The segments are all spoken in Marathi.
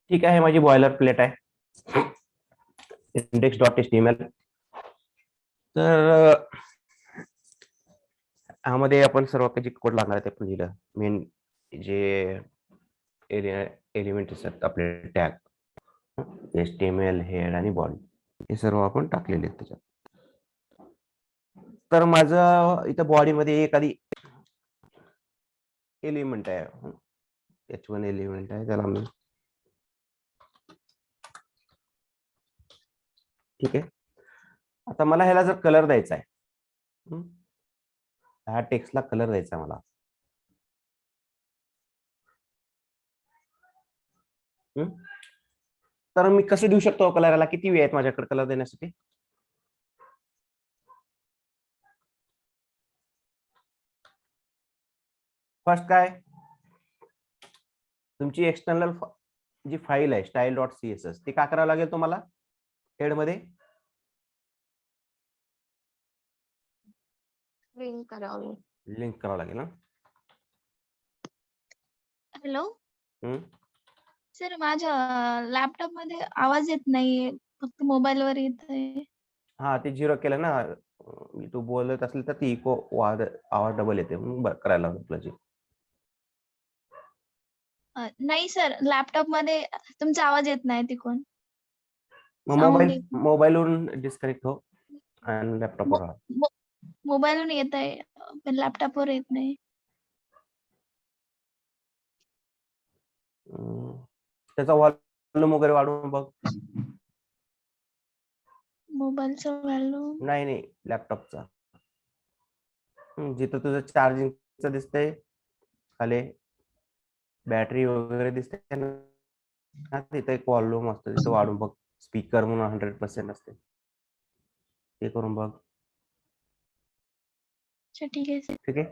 ठीक आहे, माझी बॉयलर प्लेट आहे index.html. तर ह्यामध्ये आपण सर्व काही कोड लागणार आहे ते पण लिहिलं. मेन जे एलिमेंट असतात आपले टॅग, HTML, हेड आणि बॉडी, हे सर्व आपण टाकलेले आहेत त्याच्यात. तर माझं इथं बॉडीमध्ये एखादी एलिमेंट आहे, H1 एलिमेंट आहे, त्याला मी ठीक आहे. आता मला ह्याला जर कलर द्यायचा आहे, ह्या टेक्स्टला कलर द्यायचा आहे मला, तर मी कसे देऊ शकतो कलरला? किती वेळ आहेत माझ्याकडे कलर देण्यासाठी? फर्स्ट काय, तुमची एक्सटर्नल जी फाईल आहे style.css ती काय करावं लागेल तुम्हाला? हेड मध्ये लिंक करावं. लिंक करावं लागेल ना. हॅलो हम्म. सर, माझ्या लॅपटॉप मध्ये आवाज येत नाहीये, फक्त मोबाईल वर येतंय. हा, ते 0 केलं ना. तू बोलत असेल तर ती इको आवाज डबल येते, म्हणून बरं करायला लागलं तुला जी. नाही सर, लॅपटॉप मध्ये तुमचा आवाज येत नाही तिकडून. मग साऊंड मोबाईलवरून डिस्कनेक्ट हो आणि लॅपटॉपवर राहा. मोबाईलवरून येत आहे, पण लॅपटॉपवर येत नाही. त्याचा व्हॉल्यूम वगैरे वाढवून बघ. मोबाईलचा व्हॉल्यूम नाही, लॅपटॉपचा. जिथं तुझं चार्जिंगचं दिसतंय खाली बॅटरी वगैरे दिसते ना, तिथं एक व्हॉल्यूम असतं, तिथं वाढून बघ. स्पीकर म्हणून 100% असते, ते करून बघ. ठीक आहे सर. ठीक आहे.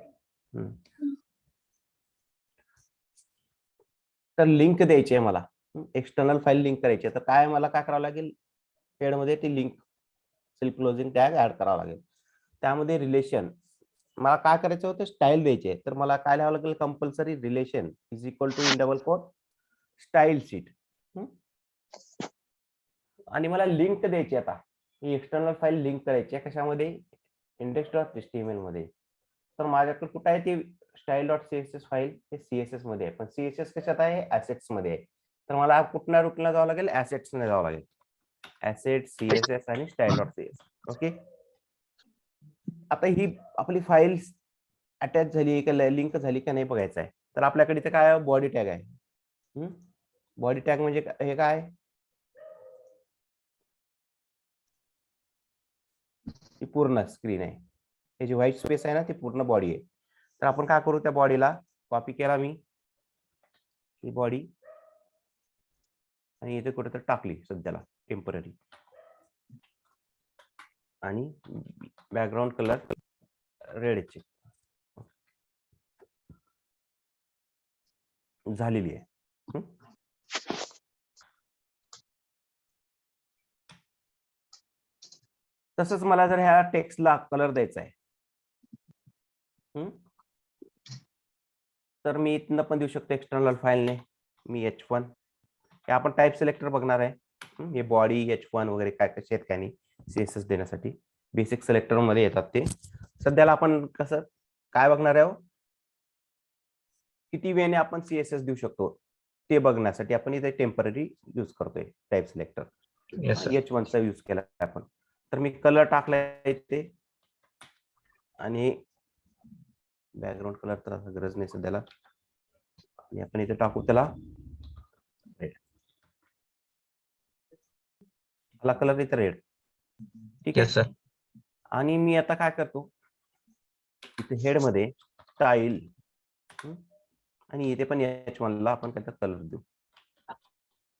तर लिंक द्यायची आहे मला, एक्सटर्नल फाईल लिंक करायची आहे. तर काय मला काय करावं लागेल? हेड मध्ये ती link self closing tag add करावा लागेल. त्यामध्ये रिलेशन मला काय करायचं होतं, स्टाईल द्यायची आहे. तर मला काय लिहावं लागेल? Compulsory relation is equal to in double quote style sheet. आणि मला लिंक द्यायची आता, ही एक्सटर्नल फाईल लिंक करायची आहे कशामध्ये? index.html मध्ये. तर माझ्याकडे कुठं आहे ती style.css फाईल? ते CSS मध्ये आहे, पण CSS कशात आहे? assets मध्ये आहे. तर मला कुठल्या रूटला जावं लागेल? assets मध्ये जावं लागेल. assets, CSS आणि style.cs. ओके. आता ही आपली फाईल अटॅच झाली का, लिंक झाली का नाही बघायचं आहे. तर आपल्याकडे इथे काय बॉडी टॅग आहे. बॉडी टॅग म्हणजे हे काय? ही पूर्ण स्क्रीन आहे, हे जी व्हाईट स्पेस आहे ना, ती पूर्ण बॉडी आहे. तर आपण काय करू, त्या बॉडीला कॉपी केला मी, ही बॉडी, आणि इथे कुठेतरी टाकली सध्याला टेम्पररी, आणि बॅकग्राऊंड कलर रेडची झालेली आहे. तसंच मला जर ह्या टेक्स्टला कलर द्यायचा आहे, तर मी इथनं पण देऊ शकतो एक्सटर्नल फाईलने. मी H1 हे आपण टाईप सिलेक्टर बघणार आहे. हे बॉडी H1 वगैरे काय कसे आहेत काय नाही CSS देण्यासाठी बेसिक सिलेक्टर मध्ये येतात ते. सध्याला आपण कसं काय बघणार आहे, किती वेळेने आपण CSS देऊ शकतो ते बघण्यासाठी आपण इथे टेम्पररी यूज करतोय टाईप सिलेक्टर. H1 चा यूज केला आपण. तर मी कलर टाकलाय इथे, आणि बॅकग्राऊंड कलर तर गरज नाही सध्याला, आणि आपण इथे टाकू त्याला रेड. मला कलर इथे रेड. ठीक आहे सर. आणि मी आता काय करतो, इथे हेड मध्ये स्टाईल, आणि इथे पण H1 ला आपण त्याचा कलर देऊ,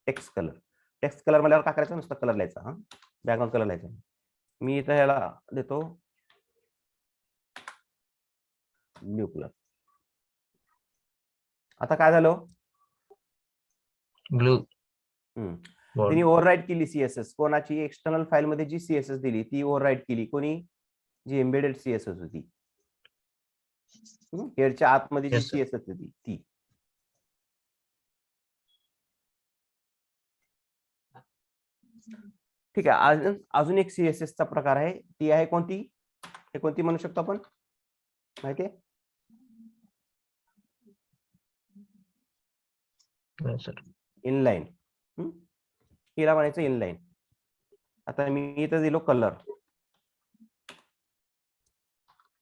टेक्स्ट कलर. टेक्स्ट कलर मला काय करायचं, नुसतं कलर लिहायचा, बॅकग्राऊंड कलर लिहायचा. मी इथं ह्याला देतो ब्ल्यू कलर. आता काय झालं, ब्लू तिने ओव्हरराईट केली CSS. कोणाची? एक्सटर्नल फाईल मध्ये जी CSS दिली ती ओव्हरराईट केली. कोणी? जी एम्बेडेड CSS होती, हेडच्या आतमध्ये जी CSS होती ती. ठीक आहे. अजून एक CSS चा प्रकार आहे, ती आहे कोणती? हे कोणती म्हणू शकतो आपण, माहिती आहे? Sir inline. हिला म्हणायचं इनलाईन. आता मी इथं दिलो कलर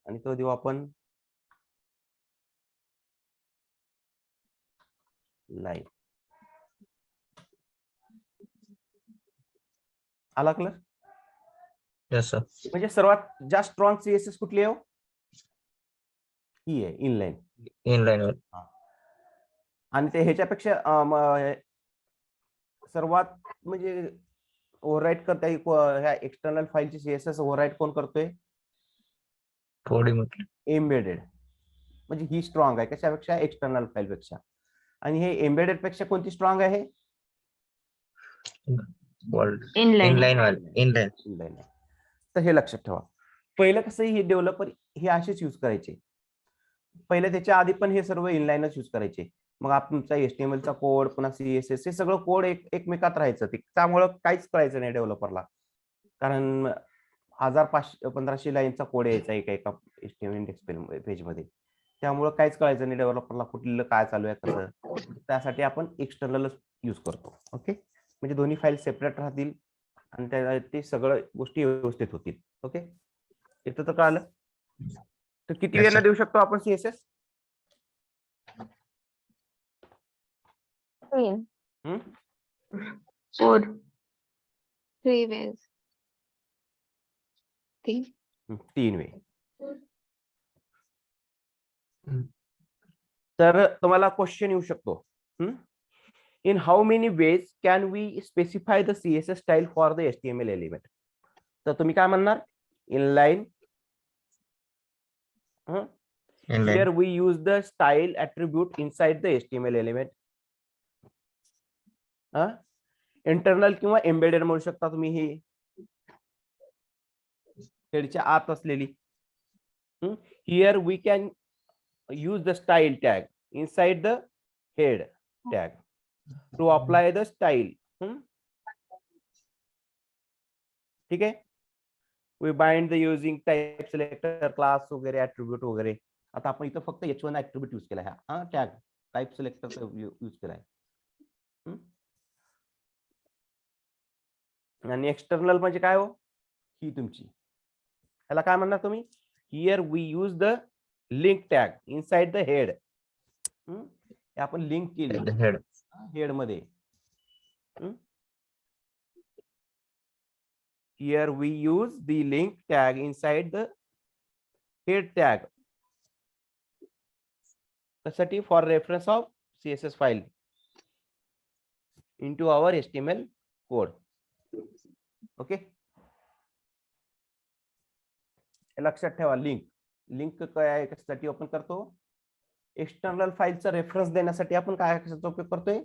आणि तो देऊ आपण लाईन. आला कलर? Yes sir. म्हणजे सर्वात जास्त स्ट्रॉंग CSS कुठली आहे? ही आहे इनलाईन. इनलाईन. आणि ते ह्याच्यापेक्षा सर्वात म्हणजे ओव्हरराईट करता ह्या एक्सटर्नल फाईलची CSS ओव्हरराईट कोण करतोय? थोडी म्हटली एम्बेडेड. म्हणजे ही स्ट्रॉंग आहे कशापेक्षा? एक्सटर्नल फाईल पेक्षा. आणि हे एम्बेडेड पेक्षा कोणती स्ट्रॉंग आहे? इनलाईन. तर हे लक्षात ठेवा. पहिलं कसं हे डेव्हलपर हे असेच यूज करायचे. पहिले त्याच्या आधी पण हे सर्व इनलाईनच यूज करायचे. मग तुमचा HTML चा कोड पुन्हा CSS हे सगळं कोड एकमेकात राहायचं. त्यामुळं काहीच कळायचं नाही डेव्हलपरला. कारण 1500 लाईनचा कोड यायचा एका HTML इंडेक्स पेज मध्ये. त्यामुळं काहीच कळायचं नाही डेव्हलपरला कुठलं काय चालू आहे कसं. त्यासाठी आपण एक्सटर्नलच यूज करतो. ओके. म्हणजे दोन्ही फाईल सेपरेट राहतील आणि ते सगळं गोष्टी व्यवस्थित होतील. ओके. इथं तर कळालं. तर किती वेळा देऊ शकतो आपण CSS? 4 3 ways. 3 वे. तर तुम्हाला क्वेश्चन येऊ शकतो, in how many ways can we specify the CSS style for the HTML element? तर तुम्ही काय म्हणणार? Inline. Here we use the style attribute inside the HTML element. Internal किंवा एम्बेडेड म्हणू शकता तुम्ही. ही हेडच्या आत असलेली. Here we can use the style tag inside the head tag to apply the style. ठीक आहे. We bind the using type selector class वगैरे attribute वगैरे. आता आपण इथं फक्त H1 ऍट्रिब्यूट यूज केला आहे. टॅग टाइप सिलेक्टरचा यूज केलाय. आणि एक्सटर्नल म्हणजे काय हो? ही तुमची. त्याला काय म्हणणार तुम्ही? Here we use the link tag inside the head. आपण लिंक केली हेड मध्ये. Here we use the link tag inside the head tag. त्यासाठी for reference of CSS file into our HTML code. Okay. लक्षात ठेवा. लिंक काय आहे, कशासाठी ओपन करतो? एक्सटर्नल फाईलचा रेफरन्स देण्यासाठी आपण काय कशाचा उपयोग करतोय?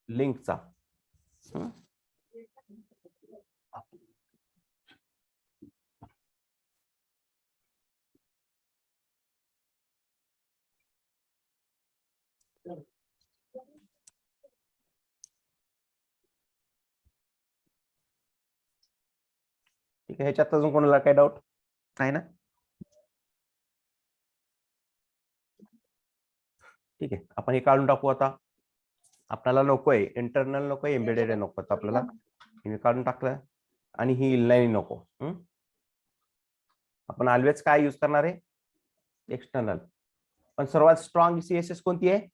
लिंकचा. ठीक आहे. ह्याच्यात अजून कोणाला काय डाऊट आहे ना? ठीक आहे. आपण हे काढून टाकू आता. आपल्याला नकोय इंटरनल, नकोय एम्बेडेड नको आपल्याला. हे काढून टाकलं आणि ही इनलाईन नको. आपण ऑलवेज काय यूज करणार आहे? एक्सटर्नल. पण सर्वात स्ट्रॉंग CSS कोणती आहे?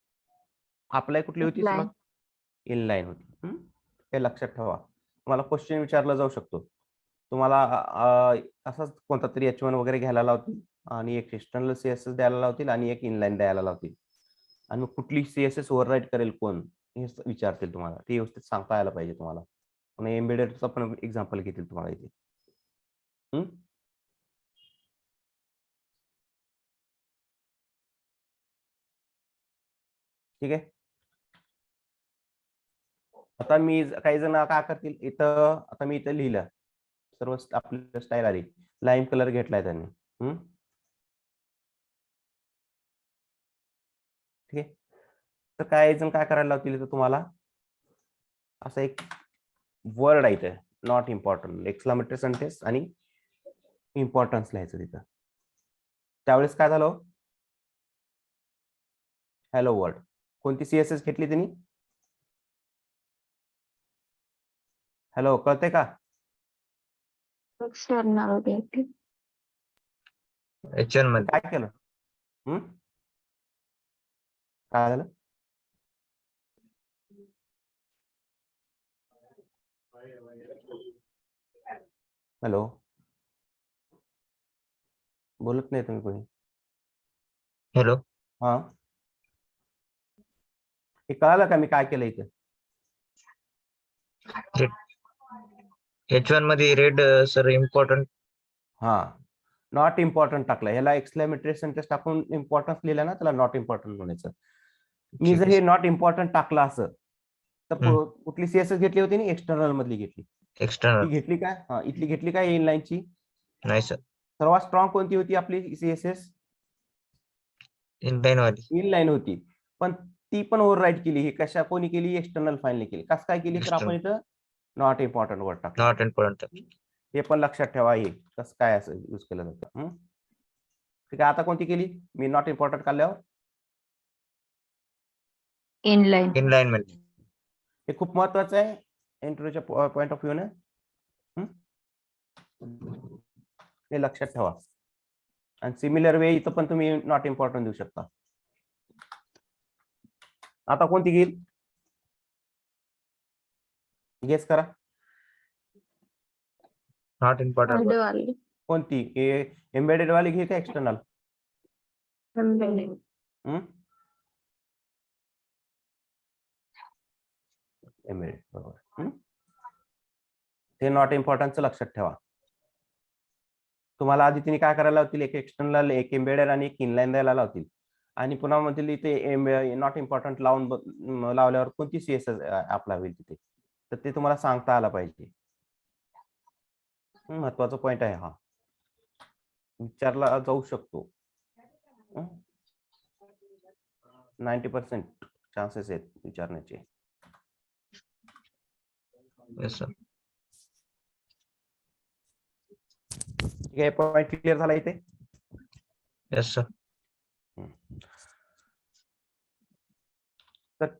आपल्या कुठली होती? इनलाईन होती. हे लक्षात ठेवा. तुम्हाला क्वेश्चन विचारला जाऊ शकतो. तुम्हाला असाच कोणता तरी H1 वगैरे घ्यायला लावतील आणि एक एक्सटर्नल CSS द्यायला लावतील आणि एक इनलाईन द्यायला लावतील. आणि मग कुठली CSS ओव्हरराईट करेल कोण हे विचारतील तुम्हाला. ते व्यवस्थित सांगता यायला पाहिजे तुम्हाला. आणि एम्बेडेडचा पण एक्झाम्पल घेतील तुम्हाला इथे. ठीक आहे. आता मी काही जण काय करतील इथं, आता मी इथं लिहिलं सर्व आपली स्टाईल आली. लाईम कलर घेतलाय त्यांनी. ठीक आहे. तर काय जण काय करायला लावतील इथं तुम्हाला, असं एक वर्ड आहे इथे नॉट इम्पॉर्टंट, एक्सक्लामेटरी सेंटेन्स आणि इम्पॉर्टन्स लिहायचं तिथं. त्यावेळेस काय झालं, हॅलो वर्ल्ड. कोणती सीएसएस घेतली त्यांनी? हॅलो, कळतंय का? एक्सटर्नल घेतली. H1 मध्ये काय केलं? काय झालं? हॅलो, बोलत नाही तुम्ही कोणी. हॅलो हा, हे कळालं का मी काय केलं इथं? H1 मध्ये रेड सर इम्पॉर्टंट. हा, नॉट इम्पॉर्टंट टाकलं, ह्याला एक्सक्लेमेटरी सेंटेन्स टाकून इम्पॉर्टन्स लिहिलं ना, त्याला नॉट इम्पॉर्टंट म्हणायचं. मी जर हे नॉट इम्पॉर्टंट टाकलं असं तर कुठली सीएसएस घेतली होती? नि एक्सटर्नल मधली घेतली. एक्सटर्नल ही घेतली काय? हा, इथली घेतली काय? इनलाईनची. नाही सर, सर्वात स्ट्रॉंग कोणती होती आपली सीएसएस? इनलाईन वाली. इनलाईन होती, पण ती पण ओव्हर राईट केली. ही कशा कोणी केली? एक्सटर्नल फाईलने केली. कसं काय केली? तर आपण इथं नॉट इम्पॉर्टंट वर्ड टाकलं. Not important. हे पण लक्षात ठेवा, हे कसं काय असं यूज केलं जातं. ठीक आहे, आता कोणती केली मी नॉट इम्पॉर्टंट काढल्यावर? इनलाईन. इनलाईन मध्ये. हे खूप महत्वाचं आहे इंटरव्ह्यूच्या पॉइंट ऑफ व्ह्यू ने. हे लक्षात ठेवा. आणि सिमिलर वे इथं पण तुम्ही नॉट इम्पॉर्टंट देऊ शकता. आता कोणती घेईल? गेस करा. Not important. वाली. कोणती? एम्बेडेड वाली घे का एक्सटर्नल? एम्बेडेड. एम्बेडेड, बरोबर. ते नॉट इम्पॉर्टंटचं लक्षात ठेवा. तुम्हाला आधी तिने काय करायला लावतील? एक एक्सटर्नल, एक एम्बेडेड आणि एक इनलाईन द्यायला लावतील. आणि पुन्हा म्हणतील इथे नॉट इम्पॉर्टंट लावल्यावर कोणती सीएसएस अप्लाय होईल तिथे, तर ते तुम्हाला सांगता आलं पाहिजे. महत्वाचा पॉइंट आहे हा, विचारला जाऊ शकतो. 90% चान्सेस आहेत विचारण्याचे. Yes sir. ठीक आहे, पॉइंट क्लिअर झाला इथे? Yes sir. तर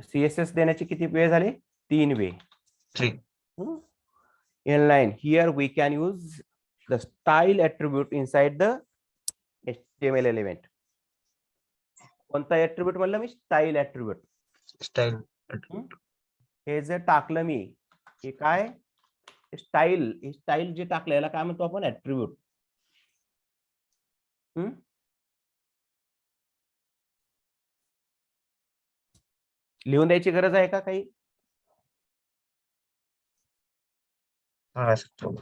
सीएसएस देण्याची किती वे झाले? 3 वे. 3. Inline, here we can use the style attribute inside the HTML element. कोणता attribute म्हणलं मी? Style attribute. स्टाईल. हे जे टाकलं मी, हे काय? स्टाईल जे टाकलं याला काय म्हणतो आपण? ऍट्रिब्यूट. लिहून द्यायची गरज आहे का काही? हा सर.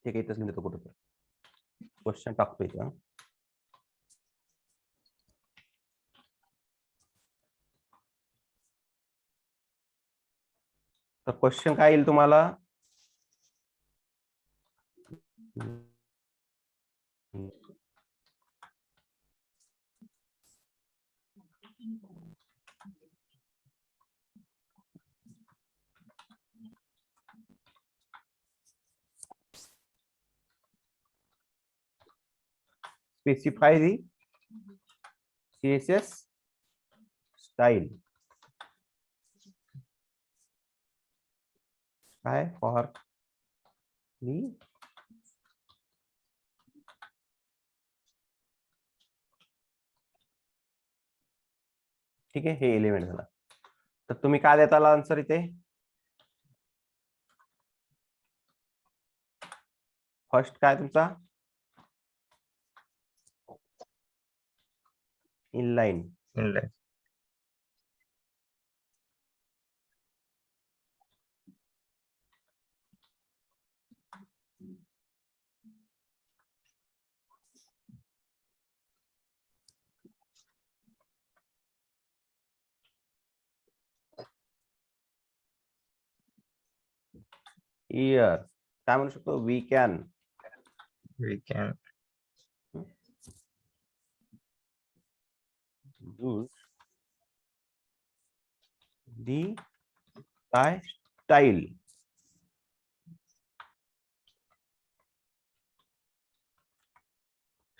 ठीक आहे, इथंच लिहितो कुठं तर क्वेश्चन टाकतो इथं. तर क्वेश्चन काय येईल तुम्हाला? specify the CSS style for the ठीक आहे, हे एलिमेंट झाला. तर तुम्ही काय देता आन्सर इथे? फर्स्ट काय तुमचा? इनलाईन. इनलाईन. इयर काय म्हणू शकतो? We can We can use the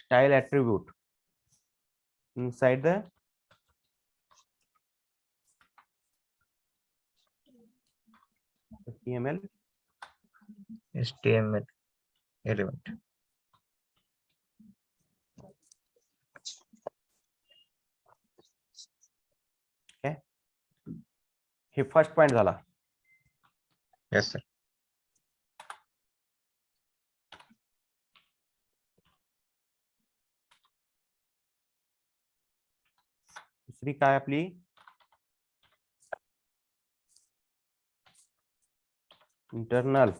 style attribute inside the HTML HTML element. हे फर्स्ट पॉइंट झाला. Yes, sir. दुसरी काय आपली इंटरनल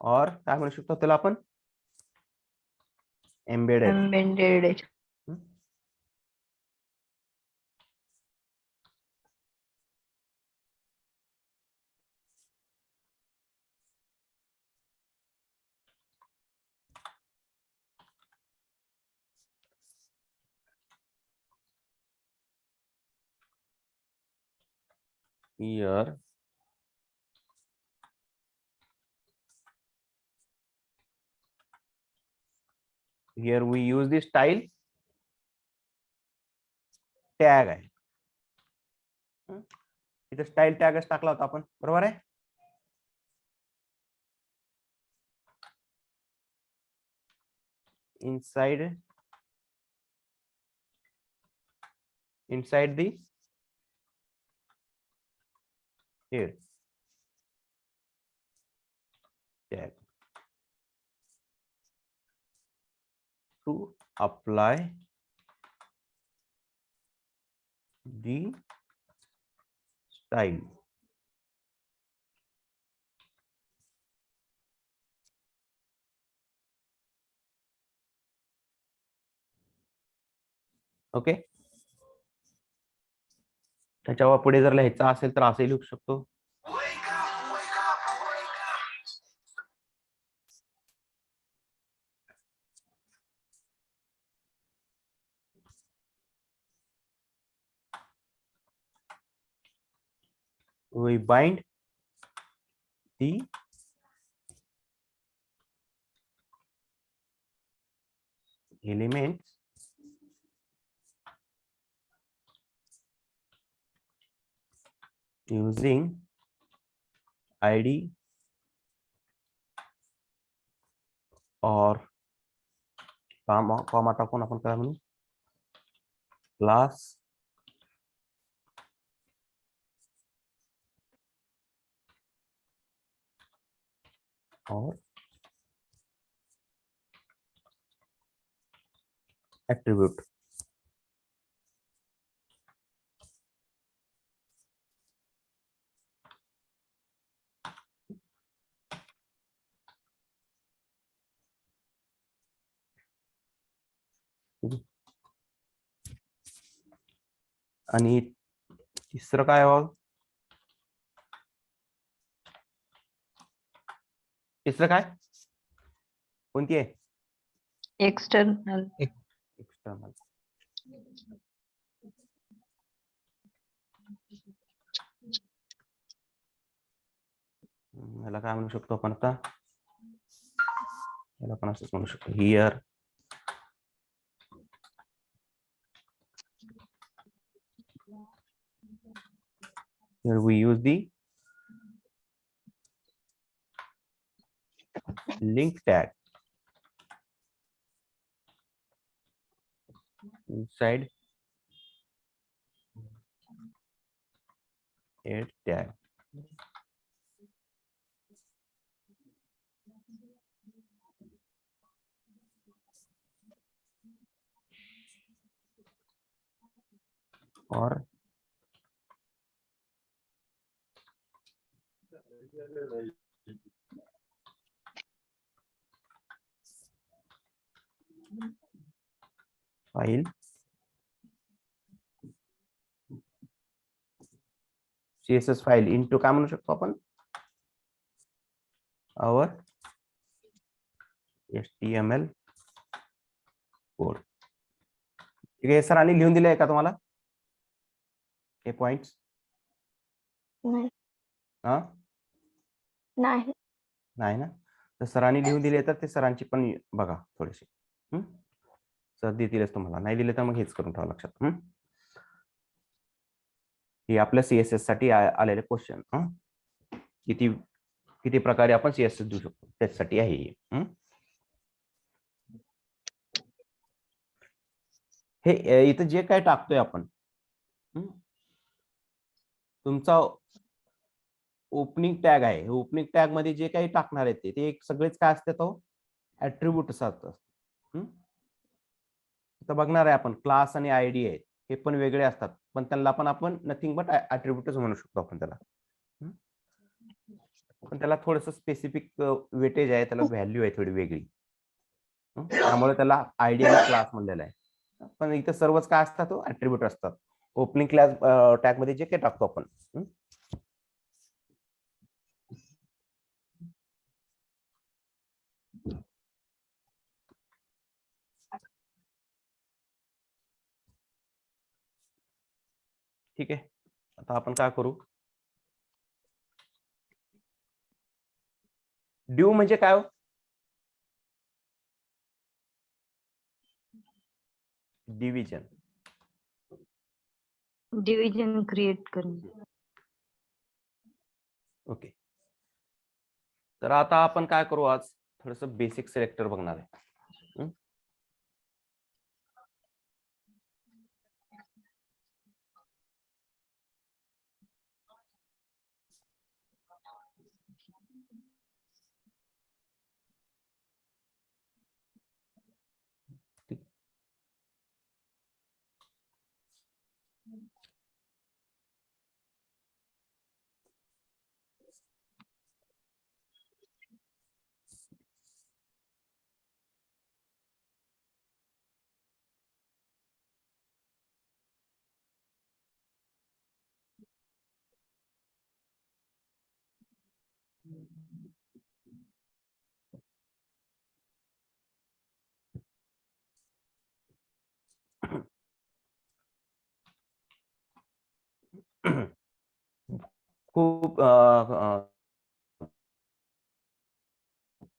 और काय म्हणू शकतो त्याला आपण embedded. Embedded. Here we use the style tag आहे. इथे स्टाईल टॅगच टाकला होता आपण, बरोबर आहे. inside the here tag to apply the style. Okay. त्याच्यावर पुढे जर लिहायचं असेल तर असंही लिहू शकतो. We bind the elements using ID or comma टाकून आपण काय म्हणू क्लास और attribute. आणि तिसरं काय हो, तिसरं काय कोणती आहे External. एक्सटर्नल. याला काय म्हणू शकतो आपण आता, याला पण असंच म्हणू शकतो. Here we use the link tag inside add tag. और फाइल CSS फाइल इंटू काय म्हणू शकतो आपण our HTML कोड. ठीक आहे, सरांनी लिहून दिलंय का तुम्हाला? हे पॉइंट्स नाही हा नाही नाही ना, तर सरांनी लिहून दिले तर ते सरांची पण बघा थोडेसे. सर देतीलच तुम्हाला, नाही दिले तर मग हेच करून ठेवा लक्षात. हे आपल्या सीएसएस साठी आलेले क्वेश्चन. किती किती प्रकारे आपण सीएसएस देऊ शकतो त्याच्यासाठी आहे हे. हे इथं जे काय टाकतोय आपण, तुमचा ओपनिंग टॅग आहे, ओपनिंग टॅग मध्ये जे काही टाकणार आहे ते एक सगळेच काय असते, तो ऍट्रिब्यूट असतात. तर बघणार आहे आपण क्लास आणि आयडी आहे, हे पण वेगळे असतात, पण त्यांना पण आपण नथिंग बट ऍट्रिब्यूटच म्हणू शकतो आपण त्याला. पण त्याला थोडस स्पेसिफिक वेटेज आहे, त्याला व्हॅल्यू आहे थोडी वेगळी, त्यामुळे त्याला आयडी आणि क्लास म्हणलेला आहे. पण इथे सर्वच काय असतात, तो ऍट्रिब्यूट असतात. ओपनिंग क्लास टॅग मध्ये जे काही टाकतो आपण. ठीक आहे, आता आपण काय करू, ड्यू म्हणजे काय हो? डिव्हिजन. डिव्हिजन क्रिएट करणे. ओके, तर आता आपण काय करू, आज थोडस बेसिक सिलेक्टर बघणार आहे. खूप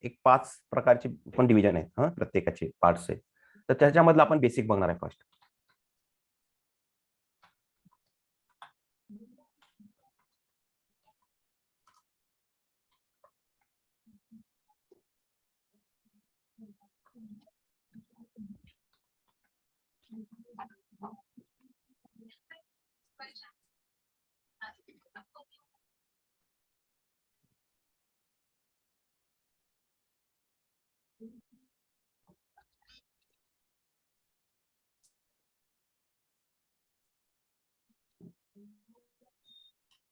एक 5 प्रकारचे पण डिव्हिजन आहेत, प्रत्येकाचे पार्ट्स आहेत, तर त्याच्यामधलं आपण बेसिक बघणार आहे फर्स्ट.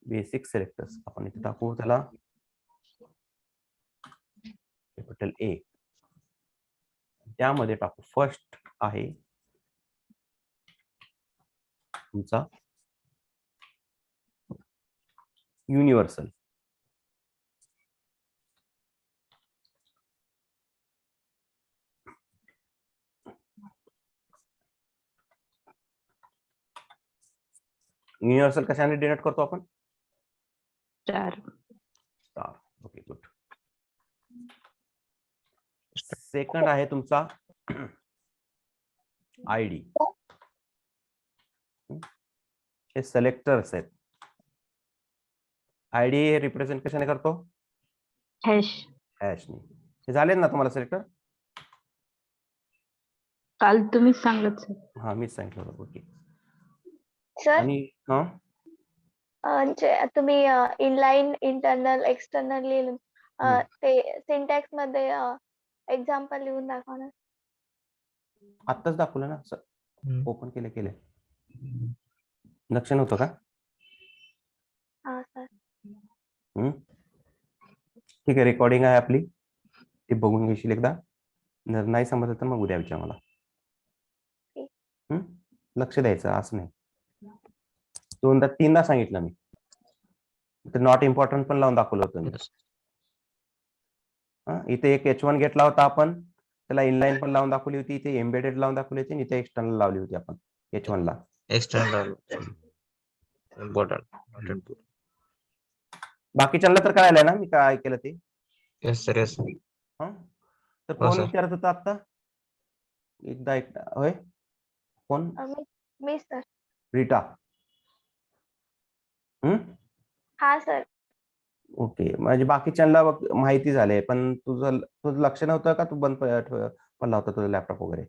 बेसिक सिलेक्टर्स आपण इथे टाकू, त्याला कॅपिटल ए. त्यामध्ये टाकू फर्स्ट आहे तुमचा युनिव्हर्सल. युनिव्हर्सल कशाने डिनोट करतो आपण? Star. Star. Okay, good. Second आहे तुमचा आयडी. हे सिलेक्टर्स आहेत. आयडी हे रिप्रेझेंट कशाने करतो? हॅश. हॅशने. हे झाले ना तुम्हाला सिलेक्टर? काल तुम्हीच सांगत सर. हा, मीच सांगितलं. ओके. सर आणि म्हणजे तुम्ही इनलाईन इंटरनल एक्सटर्नल लिहून ते सिंटॅक्स मध्ये एक्झाम्पल लिहून दाखवणार. आत्ताच दाखवलं ना, ओपन केले. लक्ष नव्हतं का? हा सर. ठीक आहे, रेकॉर्डिंग आहे आपली, ती बघून घेशील एकदा. जर नाही समजलं तर मग उद्या विचार मला. लक्ष द्यायचं, असं नाही. 2दा 3दा सांगितलं मी. नॉट इम्पॉर्टंट पण लावून दाखवलं होतं मी. इथे एक H1 घेतला होता आपण, त्याला इनलाईन पण लावून दाखवली होती, इथे एम्बेडेड लावून दाखवली होती, इथे एक्सटर्नल लावली होती आपण H1 ला. एक्सटर्नल. Important. बाकीच्यांना तर कळायलंय ना मी काय केलं ते? Yes, sir. Yes. हा तर हो, कोण sir. विचारत होता आता? एकदा होय कोण? मी सर. रीटा. हा सर. ओके, म्हणजे बाकीच्यांना माहिती झालंय, पण तुझं लक्ष नव्हतं का? तू बंद पडला होता तुझा लॅपटॉप वगैरे?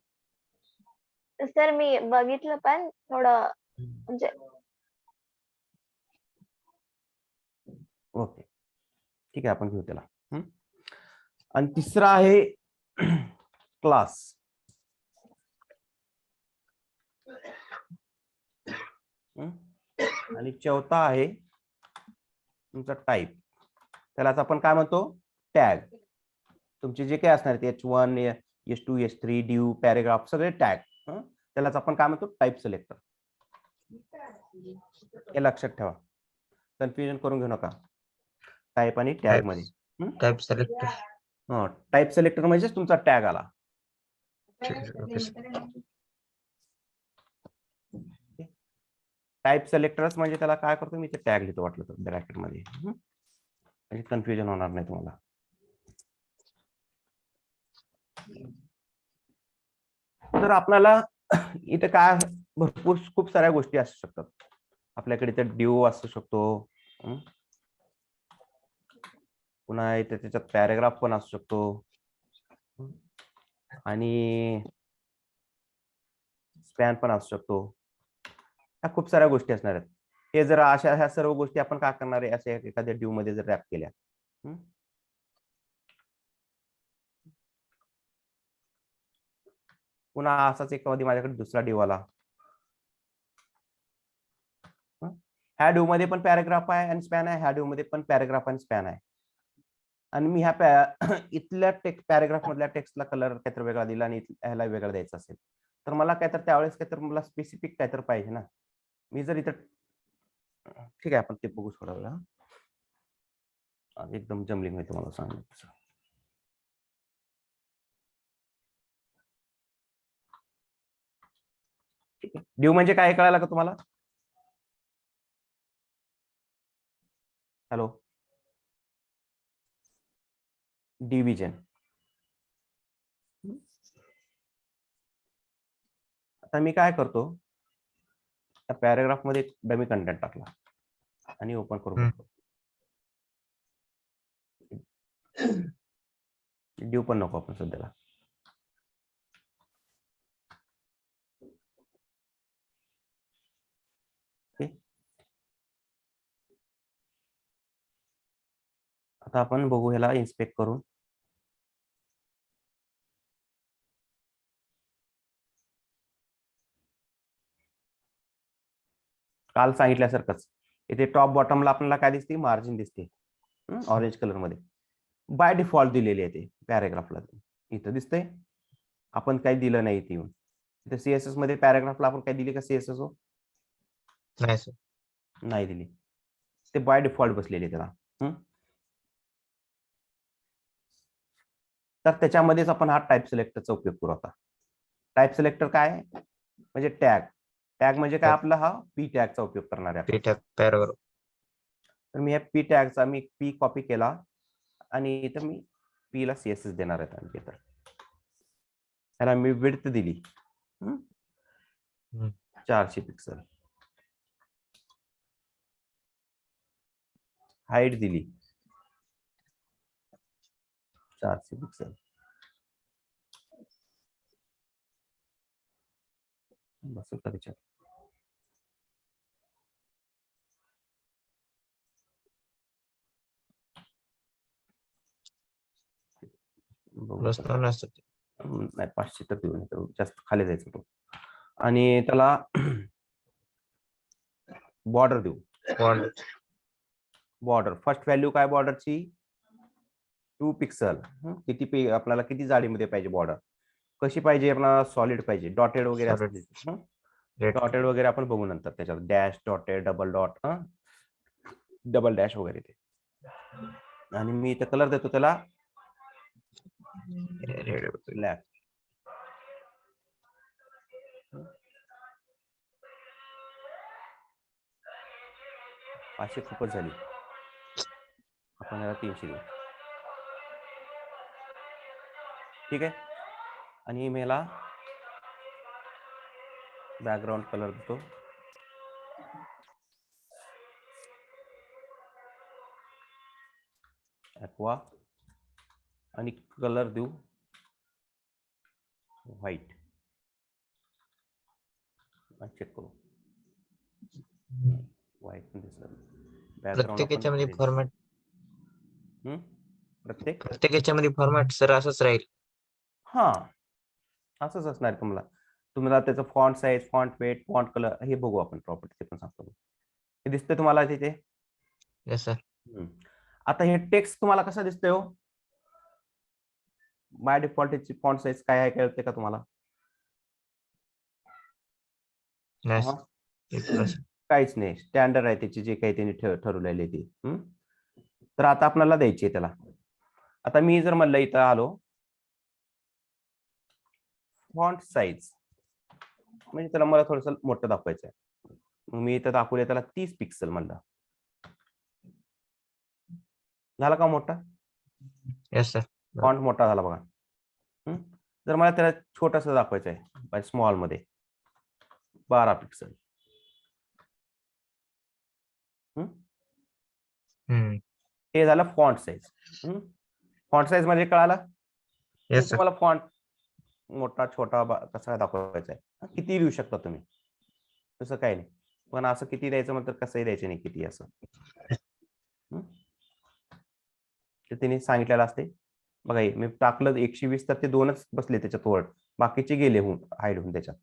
सर मी बघितलं पण थोडं म्हणजे ओके, ठीक आहे, आपण घेऊ त्याला. आणि तिसरा आहे क्लास. आणि चौथा आहे तुमचा टाईप. त्यालाच आपण काय म्हणतो? टॅग. तुमचे जे काही असणार H1, H2, H3, due, paragraph सगळे टॅग. त्यालाच आपण काय म्हणतो? Type selector. हे लक्षात ठेवा, कन्फ्युजन करून घेऊ नका टाईप आणि टॅग मध्ये. Type selector. टाईप सिलेक्टर म्हणजेच तुमचा टॅग आला. Okay, sir. टाईप सिलेक्टरच म्हणजे त्याला काय करतो मी, ते टॅग लिहितो वाटलं तर ब्रॅकेट मध्ये, म्हणजे कन्फ्युजन होणार नाही तुम्हाला. तर आपल्याला इथे काय भरपूर खूप साऱ्या गोष्टी असू शकतात. आपल्याकडे इथे ड्यू असू शकतो, पुन्हा इथे त्याच्यात पॅरेग्राफ पण असू शकतो, आणि स्पॅन पण असू शकतो. ह्या खूप साऱ्या गोष्टी असणार आहेत. हे जर अशा ह्या सर्व गोष्टी आपण काय करणार आहे, अशा एखाद्या ड्यू मध्ये जर रॅप केल्या, पुन्हा असाच एखादी माझ्याकडे दुसरा ड्यू आला. ह्या ड्यू मध्ये पण पॅराग्राफ आहे आणि स्पॅन आहे, ह्या ड्यू मध्ये पण पॅराग्राफ आणि स्पॅन आहे. आणि मी ह्या इथल्या पॅराग्राफ मधल्या टेक्स्टला कलर काहीतरी वेगळा दिला आणि ह्याला वेगळा द्यायचा असेल, तर मला काय तर त्यावेळेस काय तर मला स्पेसिफिक काय तर पाहिजे ना. मी जर इथं, ठीक आहे, आपण ते बघू थोडा वेळा. एकदम जमलिंग होईल तुम्हाला सांगायचं. ड्यू म्हणजे काय कळायला का तुम्हाला? Hello, division. आता मी काय करतो, त्या पॅराग्राफ मध्ये डमी कंटेंट टाकला आणि ओपन करून बघतो. ड्यू पण नको आपण सध्याला. आता आपण बघू ह्याला इन्स्पेक्ट करून. काल सांगितल्यासारखंच इथे टॉप बॉटमला आपल्याला काय दिसते? मार्जिन दिसते ऑरेंज कलर मध्ये. बाय डिफॉल्ट दिलेली आहे ते पॅराग्राफला. इथं दिसतंय, आपण काही दिलं नाही इथे येऊन. इथे सीएसएस मध्ये पॅराग्राफला आपण काही दिली का सीएसएस हो? नाही सर. नाही दिली. ते बाय डिफॉल्ट बसलेले त्याला. तर त्याच्यामध्येच आपण हा टाईप सिलेक्टरचा उपयोग करू. आता टाईप सिलेक्टर काय म्हणजे टॅग. टॅग म्हणजे काय? आपला हा पी टॅगचा उपयोग करणार आहे. Paragraph. तर मी या पी टॅगचा मी पी कॉपी केला आणि इथं मी पी ला सीएसएस देणार आहे. आणखी तर त्याला मी विड्थ दिली 400 पिक्सल, हाईट दिली 400 पिक्सल, बस त्याच्यात. नाही 500 तर देऊ नये, जास्त खाली जायचं तो. आणि त्याला बॉर्डर देऊ. बॉर्डर फर्स्ट व्हॅल्यू काय बॉर्डरची? 2 पिक्सल. किती आपल्याला किती जाडीमध्ये पाहिजे बॉर्डर? कशी पाहिजे? आपल्याला सॉलिड पाहिजे, डॉटेड वगैरे असते. डॉटेड वगैरे आपण बघू नंतर त्याच्यात. Dash, dotted, double dot, double dash वगैरे ते. आणि मी इथे कलर देतो त्याला ब्लॅक. 500 खूपच झाली, आपण याला 300 देऊ. ठीक आहे. आणि मी याला बॅकग्राऊंड कलर देतो. ॲक्वा आणि कलर देऊ व्हाईट. चेक करू व्हाईट दिसलं. प्रत्येक याच्यामध्ये फॉर्मॅट प्रत्येक प्रत्येक याच्यामध्ये फॉर्मॅट सर असंच राहील. हा असंच असणार तुम्हाला. तुम्हाला त्याचं font size, font weight, font colour हे बघू आपण प्रॉपर्टी, ते पण सांगतो. हे दिसतंय तुम्हाला तिथे? Yes sir. आता हे टेक्स्ट तुम्हाला कसं दिसतंय हो? बाय डिफॉल्ट याची फॉन्ट साईज काय आहे कळते का तुम्हाला? काहीच नाही, स्टँडर्ड आहे त्याची, जे काही त्यांनी ठरवलेली ती. तर आता आपल्याला द्यायची आहे त्याला. आता मी जर म्हणलं इथं आलो फॉन्ट साईज, म्हणजे त्याला मला थोडस मोठं दाखवायचं आहे. मग मी इथं दाखवले त्याला 30 पिक्सल म्हणलं. झाला का मोठा? Yes sir. फॉन्ट मोठा झाला बघा. जर मला त्याला छोटस दाखवायचं आहे स्मॉल मध्ये 12 पिक्सल. हे झालं फॉन्ट साईज. फॉन्ट साईज म्हणजे कळाला? Yes sir. तुम्हाला फॉन्ट मोठा छोटा कसा दाखवायचा आहे, किती देऊ शकता तुम्ही, तसं काही नाही. पण असं किती द्यायचं म्हणतात, कसंही द्यायचं नाही, किती असं ते तिने सांगितलेलं असते बघा. मी टाकलं 120 तर ते 2च बसले त्याच्यात वर, बाकीचे गेले हाईड होऊन त्याच्यात.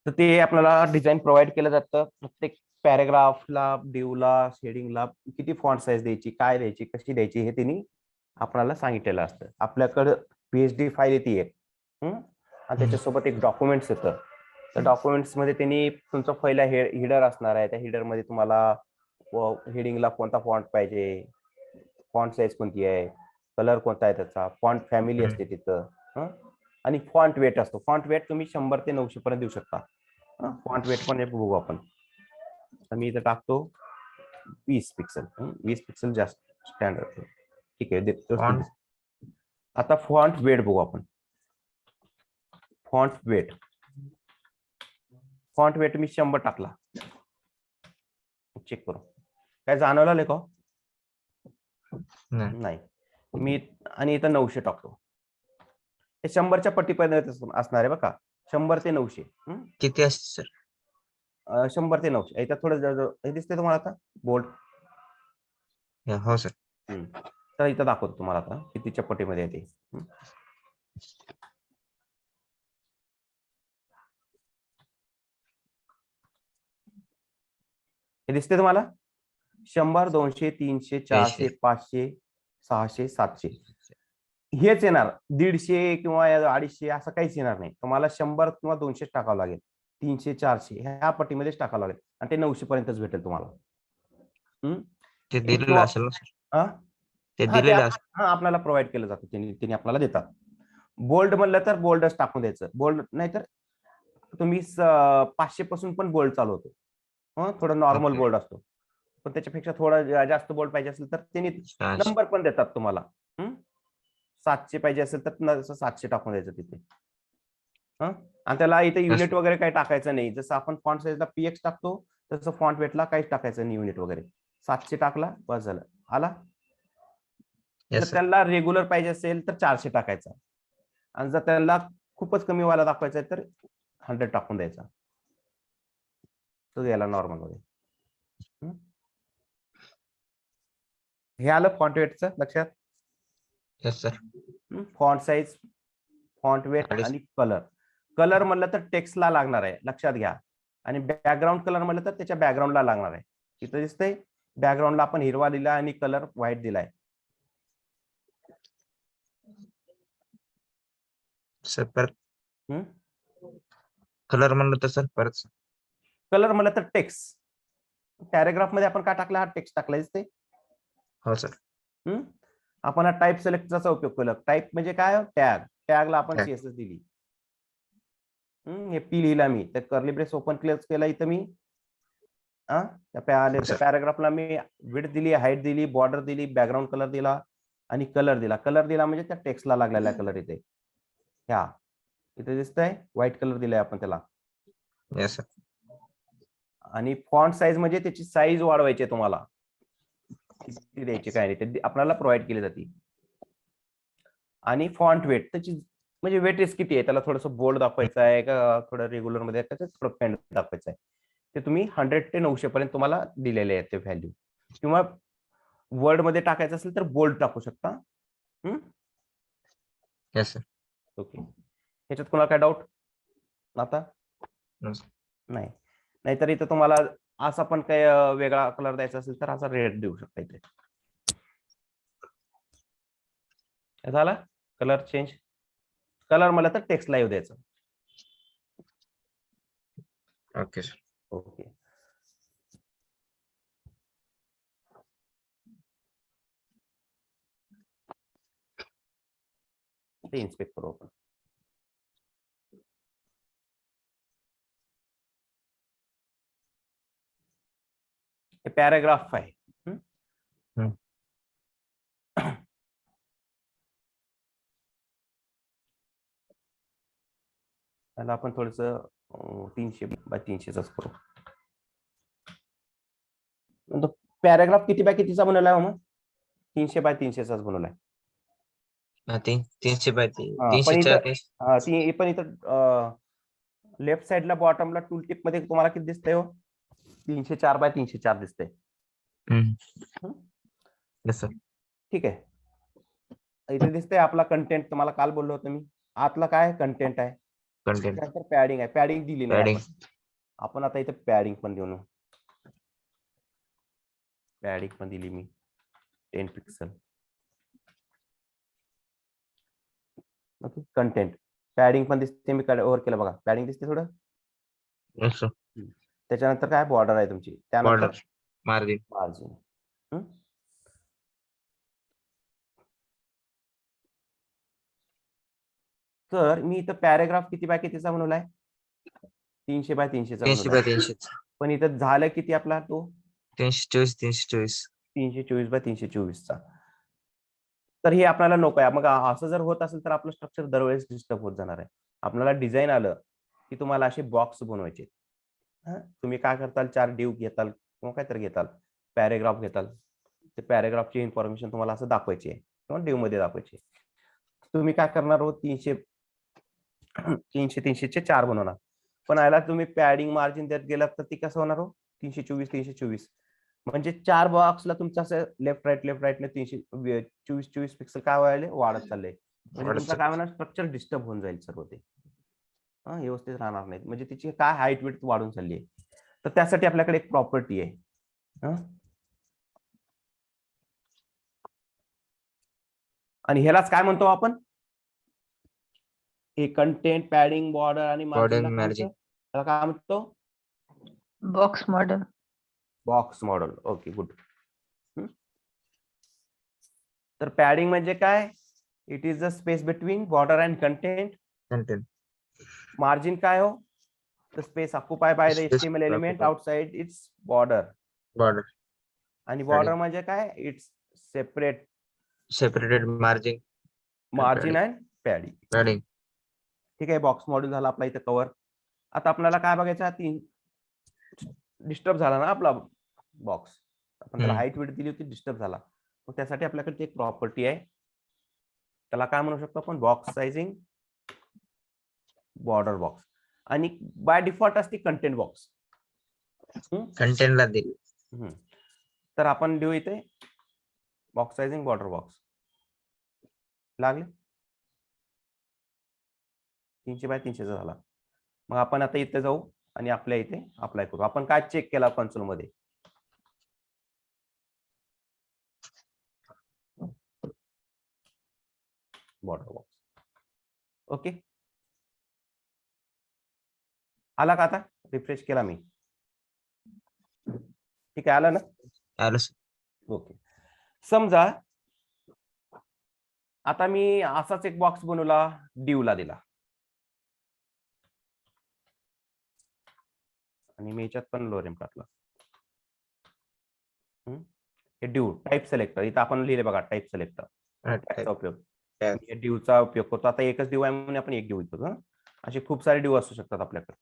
तर ते आपल्याला डिझाईन प्रोव्हाइड केलं जातं. प्रत्येक पॅरेग्राफला, डिवला, शेडिंगला किती फॉन्ट साईज द्यायची, काय द्यायची, कशी द्यायची, हे त्यांनी आपल्याला सांगितलेलं असतं. आपल्याकडं PhD फाईल येते आणि त्याच्यासोबत एक डॉक्युमेंट्स येतं. त्या डॉक्युमेंट्स मध्ये त्यांनी तुमचा पहिला हिडर असणार आहे. त्या हिडर मध्ये तुम्हाला हेडिंगला कोणता फॉन्ट पाहिजे, फॉन्ट साईज कोणती आहे, कलर कोणता आहे त्याचा, फॉन्ट फॅमिली असते तिथं, आणि फॉन्ट वेट असतो. फॉन्ट वेट तुम्ही 100 ते 900 पर्यंत देऊ शकता. फॉन्ट वेट पण बघू आपण. तर मी इथं टाकतो 20 पिक्सल. 20 पिक्सल जास्त स्टँडर्ड. ठीक आहे. आता फॉन्ट वेट बघू आपण. फॉन्ट वेट मी 100 टाकला. चेक करू काय जाणवलं का? नाही. मी आणि इथं 900 टाकतो. हे 100च्या पट्टीपर्यंत असणार आहे बघा. 100 ते 900. किती असते सर? 100 ते 900. इथं थोडं हे दिसतंय तुम्हाला आता बोल्ड? हो सर. तर इथं दाखवतो तुम्हाला आता कितीच्या पट्टीमध्ये येते. हे दिसते तुम्हाला? 100, 200, 300, 400, 500, 600, 700 हेच येणार. 150 किंवा 250 असं काहीच येणार नाही. तुम्हाला 100 किंवा 200 टाकावं लागेल. 300, 400 ह्या पट्टीमध्येच टाकावं लागेल आणि ते 900 पर्यंतच भेटेल तुम्हाला. ते दिलेलं असेल ना सर? ते दिलेलं असेल. आपल्याला प्रोव्हाइड केलं जातं, त्यांनी आपल्याला देतात. बोल्ड म्हणलं तर बोल्डच टाकून द्यायचं. बोल्ड नाही तर तुम्ही 500 पासून पण बोल्ड चालू होतो. थोडं नॉर्मल बोल्ड असतो, पण त्याच्यापेक्षा थोडा जास्त बोल्ड पाहिजे असेल तर त्यांनी नंबर पण देतात तुम्हाला. 700 पाहिजे असेल तर 700 टाकून द्यायचं तिथे. आणि त्याला इथे युनिट वगैरे काही टाकायचं नाही. जसं आपण फॉन्ट साईजला PX टाकतो तसं फॉन्ट वेटला काहीच टाकायचं नाही, युनिट वगैरे. 700 टाकला बस झालं. आला. जर त्यांना रेग्युलर पाहिजे असेल तर 400 टाकायचा, आणि जर त्यांना खूपच कमी वाला दाखवायचा आहे तर 100 टाकून द्यायचा. तो याला नॉर्मल मध्ये. हे आलं फॉन्ट वेटचं लक्षात? Yes sir. Font size, font weight आणि कलर म्हणलं तर टेक्स्टला लागणार आहे, लक्षात घ्या. आणि बॅकग्राऊंड कलर म्हणलं तर त्याच्या बॅकग्राऊंडला लागणार आहे. इथं दिसतंय बॅकग्राऊंडला आपण हिरवा दिला आणि कलर व्हाईट दिलाय. सर परत कलर म्हणलं तर सर परत कलर म्हणलं तर टेक्स्ट. पॅराग्राफ मध्ये आपण काय टाकला? हा टेक्स्ट टाकला दिसते. हो सर. आपण हा टाईप सिलेक्टरचा उपयोग केला. टाईप म्हणजे काय? टॅगला आपण CSS दिली. हे P लिहिला मी, तर कर्ली ब्रेस ओपन क्लोज केला इथं मी, त्या पॅराग्राफला मी विड्थ दिली, हाईट दिली, बॉर्डर दिली, बॅकग्राऊंड कलर दिला आणि कलर दिला. कलर दिला म्हणजे त्या टेक्स्टला लागलेला कलर इथे ह्या इथे दिसतंय व्हाईट कलर दिलाय आपण त्याला. Yes sir. आणि फॉन्ट साईज म्हणजे त्याची साईज वाढवायची आहे तुम्हाला, किती द्यायची काय नाही ते आपल्याला प्रोव्हाइड केली जाते. आणि फॉन्ट वेट त्याची म्हणजे वेटेज किती आहे, त्याला थोडंसं बोल्ड दाखवायचं आहे का थोडं रेग्युलर मध्ये थोडं पेंट दाखवायचं आहे. ते तुम्ही 100 ते 900 पर्यंत तुम्हाला दिलेले आहेत ते व्हॅल्यू. किंवा वर्ड मध्ये टाकायचं असेल तर बोल्ड टाकू शकता. Yes sir. ओके. ह्याच्यात कोणाला काय डाऊट आता? No, sir. नाही. नाहीतर इथं तुम्हाला असा पण काही वेगळा कलर द्यायचा असेल तर असा रेड देऊ शकता इथे. झाला कलर चेंज. कलर मला तर टेक्स्ट लाईव्ह द्यायचं. Okay sir. ओके. ते इन्स्पेक्ट करू आपण. हे पॅराग्राफ आहे. त्याला आपण थोडस 300 बाय 300च करू. पॅराग्राफ किती बाय कितीचा बनवलाय मग? 300 बाय 300चाच बनवलाय. 300 बाय पण इथं लेफ्ट साइडला बॉटमला टूल टिप मध्ये तुम्हाला किती दिसतंय हो? 304 बाय 304 दिसतंय. Yes sir. ठीक आहे. इथे दिसतंय आपला कंटेंट. तुम्हाला काल बोललो होतो मी, आतला काय कंटेंट आहे, कंटेंट त्यानंतर पॅडिंग आहे. पॅडिंग दिली नाही पॅडिंग. आपण आता इथे पॅडिंग पण देऊ. पॅडिंग पण दिली मी 10 पिक्सल. ओके. कंटेंट पॅडिंग पण दिसते, मी ओव्हर केलं बघा, पॅडिंग दिसते थोडं. Yes sir. त्याच्यानंतर काय बॉर्डर आहे तुमची, त्यानंतर बॉर्डर मार्जिन. मार्जिन. तर मी इथं पॅराग्राफ किती बाय कितीचा बनवलाय? 300 बाय 300चा 300 बनवलाय. बाय 300. पण इथं झालं किती आपला तो? 324. 324 बाय 324चा. तर हे आपल्याला नको आहे. मग असं जर होत असेल तर आपलं स्ट्रक्चर दरवेळेस डिस्टर्ब होत जाणार आहे. आपल्याला डिझाईन आलं की तुम्हाला असे बॉक्स बनवायचे. तुम्ही काय करताल, 4 डिव घेताल किंवा काहीतरी घेताल, पॅराग्राफ घेताल. ते पॅराग्राफची इन्फॉर्मेशन तुम्हाला असं दाखवायची आहे किंवा डिव मध्ये दाखवायची आहे. तुम्ही काय करणार हो, 300चे 4 बनवणार. पण याला तुम्ही पॅडिंग मार्जिन देत गेलात तर ती कसं होणार हो? 324 म्हणजे 4 बॉक्सला तुमचं असं लेफ्ट राईटने 324 पिक्सल काय व्हायला वाढत चाललंय. म्हणजे तुमचा काय होणार, स्ट्रक्चर डिस्टर्ब होऊन जाईल सर्व ते. व्यवस्थित राहणार नाहीत. म्हणजे तिची काय हाईट विड्थ वाढून चालली आहे. तर त्यासाठी आपल्याकडे एक प्रॉपर्टी आहे. आणि ह्यालाच काय म्हणतो आपण? हे कंटेंट, पॅडिंग, बॉर्डर आणि मार्जिन त्याला काय म्हणतो? Box model. Box model. Okay, good. तर पॅडिंग म्हणजे काय? It is the space between border and content. Margin काय हो? The space occupy by the HTML element outside its border. आणि बॉर्डर म्हणजे काय? It's separated margin and padding. ठीक आहे. बॉक्स मॉडेल झाला आपला इथे कव्हर. आता आपल्याला काय बघायचं, 3 डिस्टर्ब झाला ना आपला बॉक्स. आपण त्याला हाईट विड्थ दिली होती, डिस्टर्ब झाला. मग त्यासाठी आपल्याकडे एक प्रॉपर्टी आहे, त्याला काय म्हणू शकतो आपण? Box sizing, border box. आणि बाय डिफॉल्ट असते कंटेंट बॉक्स. कंटेंटला दिली. तर आपण देऊ इथे बॉक्स साइजिंग, बॉर्डर बॉक्स. लागले 300 बाय 300चा झाला. मग आपण आता इथे जाऊ आणि आपल्या इथे अप्लाय करू. आपण काय चेक केला कन्सोल मध्ये? Border box. ओके, आला का? आता रिफ्रेश केला मी. ठीक आहे, आलं ना? आलं. ओके. समजा आता मी असाच एक बॉक्स बनवला, डिवला दिला आणि मी याच्यात पण लोरेम टाकला. हे डिव टाईप सिलेक्टर इथं आपण लिहिले बघा टाईप सिलेक्टर त्याचा उपयोग Yes. डिवचा उपयोग करतो. आता एकच डिव आहे म्हणून आपण एक डिव घेतो. असे खूप सारे डिव असू शकतात आपल्याकडे.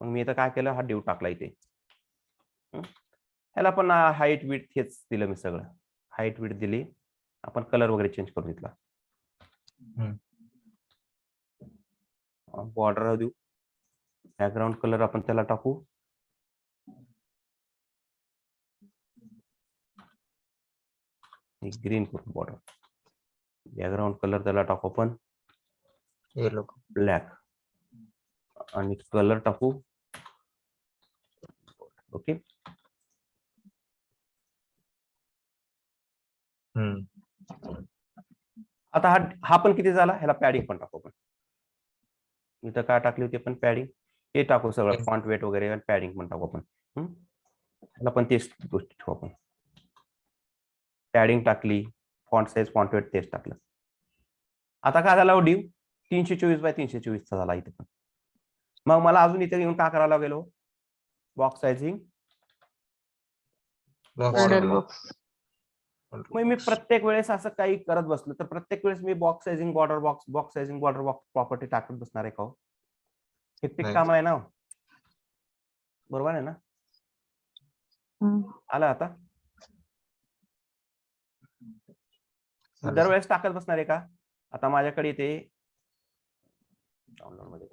मग मी इथं काय केलं हा डिव टाकला इथे. ह्याला पण हाईट विड्थ हेच दिलं मी सगळं. हाईट विड्थ दिली. आपण कलर वगैरे चेंज करून घेतला. बॉर्डर देऊ. बॅकग्राऊंड कलर आपण त्याला टाकू. ग्रीन करू बॉर्डर. बॅकग्राऊंड कलर त्याला टाकू आपण येलो ब्लॅक आणि कलर टाकू ओके. आता हा पण किती झाला ह्याला पॅडिंग पण टाकू आपण. इथं काय टाकली होती आपण पॅडिंग हे टाकू सगळं फॉन्ट वेट वगैरे आणि पॅडिंग पण टाकू आपण. ह्याला पण तेच गोष्टी ठेवू आपण. पॅडिंग टाकली फॉन्ट साईज फॉन्ट वेट तेच टाकलं. आता काय झाला डिव 324 बाय 324 चा झाला इथे पण. मग मला अजून इथे येऊन काय करावं लागेल बॉक्स साइजिंग Border box. मग मी प्रत्येक वेळेस असं काही करत बसलो तर प्रत्येक वेळेस मी box sizing border box property टाकत बसणार आहे का हो? हेक्टिक काम आहे ना. बरोबर आहे ना. आला आता दरवेळेस टाकत बसणार आहे का? आता माझ्याकडे इथे डाउनलोड मध्ये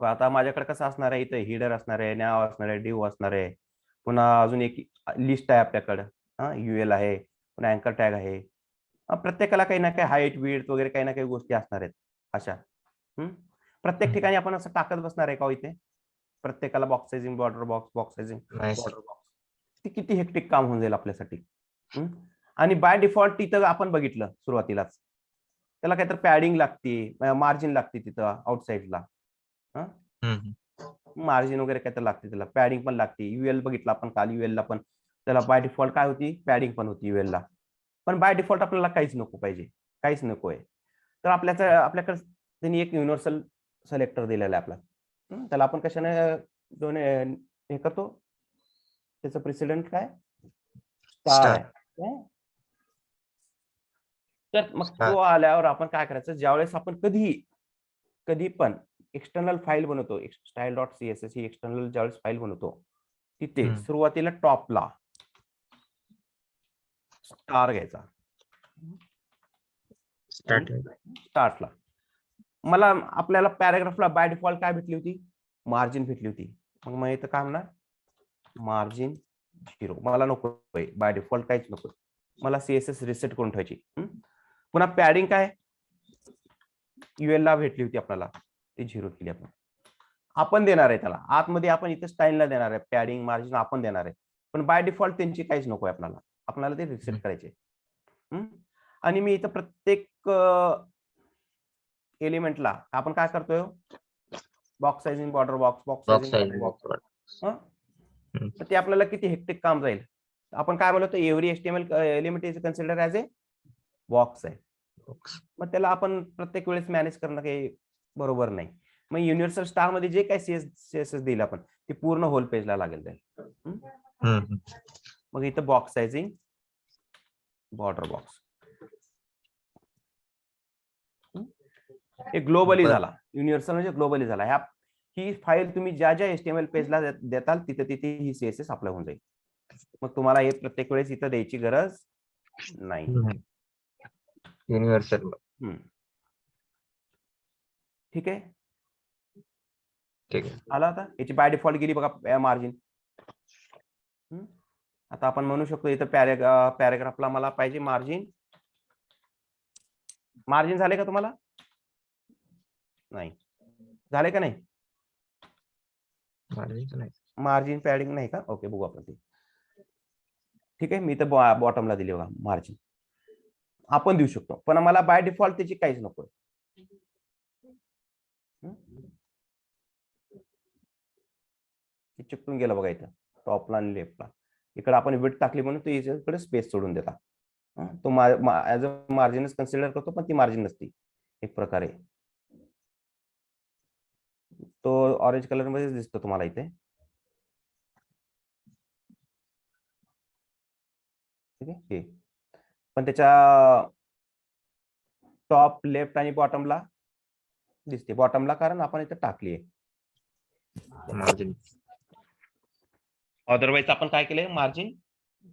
आता माझ्याकडे कसं असणार आहे इथे हिडर असणार आहे नाव असणार आहे डिव असणार आहे पुन्हा अजून एक लिस्ट आहे आपल्याकडं UL आहे पुन्हा अँकर टॅग आहे प्रत्येकाला काही ना काही हाईट विड्थ वगैरे काही ना काही गोष्टी असणार आहेत अशा प्रत्येक ठिकाणी आपण असं टाकत बसणार आहे का इथे प्रत्येकाला box sizing box sizing border box ती किती हेक्टिक काम होऊन जाईल आपल्यासाठी. आणि बाय डिफॉल्ट तिथं आपण बघितलं सुरुवातीलाच त्याला काहीतरी पॅडिंग लागते मार्जिन लागते तिथं आउटसाइडला मार्जिन वगैरे काहीतरी लागते त्याला पॅडिंग पण लागते. UL बघितलं आपण काल UL ला पण त्याला बाय डिफॉल्ट काय होती पॅडिंग पण होती UL ला. पण बाय डिफॉल्ट आपल्याला काहीच नको पाहिजे काहीच नको आहे तर आपल्याकडे त्यांनी एक युनिव्हर्सल सिलेक्टर दिलेला आहे आपला त्याला आपण कशाने दोन हे करतो त्याचं प्रेसिडेंट काय स्टार आहे. तर मग तो आल्यावर आपण काय करायचं ज्यावेळेस आपण कधी पण एक्सटर्नल फाईल बनवतो style.css ही एक्सटर्नल ज्यावेळेस फाईल बनवतो तिथे सुरुवातीला टॉपला स्टार घ्यायचा स्टार्टला. मला आपल्याला पॅराग्राफला बाय डिफॉल्ट काय भेटली होती मार्जिन भेटली होती. मग इथं काय म्हणणार मार्जिन 0 मला नको बाय डिफॉल्ट काहीच नको मला CSS रिसेट करून ठेवायची. पुन्हा पॅडिंग काय UL ला भेटली होती आपल्याला ती 0 केली आपण देणार आहे त्याला आतमध्ये आपण इथे स्टाईलला देणार आहे पॅडिंग मार्जिन आपण देणार आहे पण बाय डिफॉल्ट त्यांची काहीच नको आहे आपल्याला ते रिसेट करायचे. आणि मी इथं प्रत्येक एलिमेंटला आपण काय करतोय box sizing border box sizing box तर ते आपल्याला किती हेक्टिक काम जाईल. आपण काय बोलतो every HTML element is consider as a box आहे मग त्याला आपण प्रत्येक वेळेस मॅनेज करणं काही बरोबर नाही. मग युनिव्हर्सल स्टार मध्ये जे काही CSS दिलं आपण ते पूर्ण होल पेजला लागेल जाईल. मग इथं बॉक्स साइजिंग बॉर्डर बॉक्स हे ग्लोबली झाला युनिव्हर्सल म्हणजे ग्लोबली झाला. ही फाईल तुम्ही ज्या HTML पेजला देताल तिथे ही CSS अप्लाय होऊन जाईल. मग तुम्हाला हे प्रत्येक वेळेस इथं द्यायची गरज नाही युनिव्हर्सल. ठीक आहे आला आता याची बाय डिफॉल्ट गेली बघा मार्जिन. आता आपण म्हणू शकतो इथं पॅराग्राफला मला पाहिजे मार्जिन झाले का तुम्हाला नाही झाले का नाही मार्जिन पॅडिंग नाही का ओके बघू आपण ते. ठीक आहे मी इथं बॉटमला दिली बघा मार्जिन आपण देऊ शकतो, पण आम्हाला बाय डिफॉल्ट त्याची काहीच नको. चिकटून गेलं बघा इथं टॉपला आणि लेफ्टला. इकडे आपण विड्थ टाकली म्हणून तो इकडे स्पेस सोडून देता. तो ऍज अ मार्जिनच कन्सिडर करतो, पण ती मार्जिन नसती एक प्रकारे. तो ऑरेंज कलर मध्ये दिसतो तुम्हाला इथे. ठीक आहे, हे पण त्याच्या टॉप लेफ्ट आणि बॉटमला दिसते. बॉटमला कारण आपण इथे टाकली आहे मार्जिन. अदरवाईज आपण काय केलंय, मार्जिन